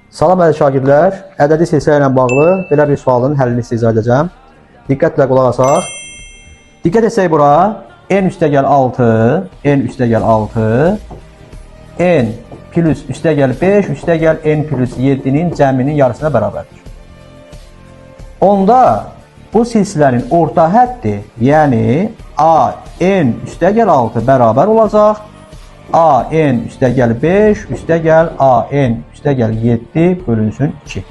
Salam əziz şagirdlər, ədədi silsilə ilə bağlı belə bir sualın həllini sizə izah edəcəm. Diqqətlə qulaq asaq. Diqqət etsək bura, n üstəgəl 6, n üstəgəl 6, n plus üstəgəl 5, üstəgəl n plus 7-nin cəminin yarısına bərabərdir. Onda bu silsilənin orta həddi, yəni a n üstəgəl 6 bərabər olacaq a n üstəgəl 5 üstəgəl a n üstəgəl 7 bölünsün 2.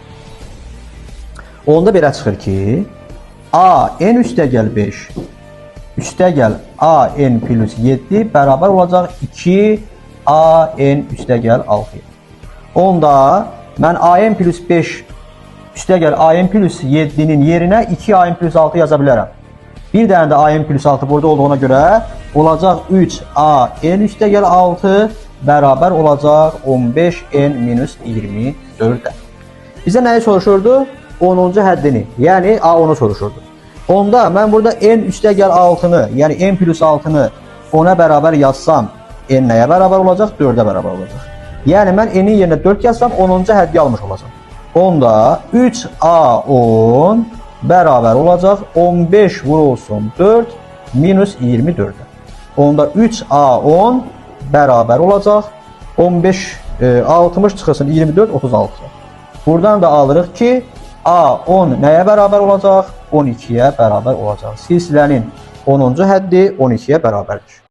Onda belə çıxır ki, a n üstəgəl 5 üstəgəl a n plus 7 bərabər olacaq 2 a n üstəgəl 6. Onda mən a n plus 5 üstəgəl a n plus 7-nin yerinə 2 a n plus 6 yaza bilərəm. Bir dənə də a n plus 6 burada olduğuna görə olacaq 3 a n üstəgəl 6 bərabər olacaq 15 n minus 24-də. Bizə nəyi soruşurdu? 10-cu həddini, yəni a10-u soruşurdu. Onda mən burada n üstəgəl 6-nı, yəni n plus 6-nı 10-a bərabər yazsam, n nəyə bərabər olacaq? 4-ə bərabər olacaq. Yəni mən n-in yerinə 4 yazsam, 10-cu həddi almış olacaq. Onda 3a10 bərabər olacaq 15 vurulsun 4 minus 24-də. Onda 3a10 bərabər olacaq 15, 60 çıxılsın 24, 36. Buradan da alırıq ki, a10 nəyə bərabər olacaq? 12-yə bərabər olacaq. Silsilənin 10-cu həddi 12-yə bərabərdir.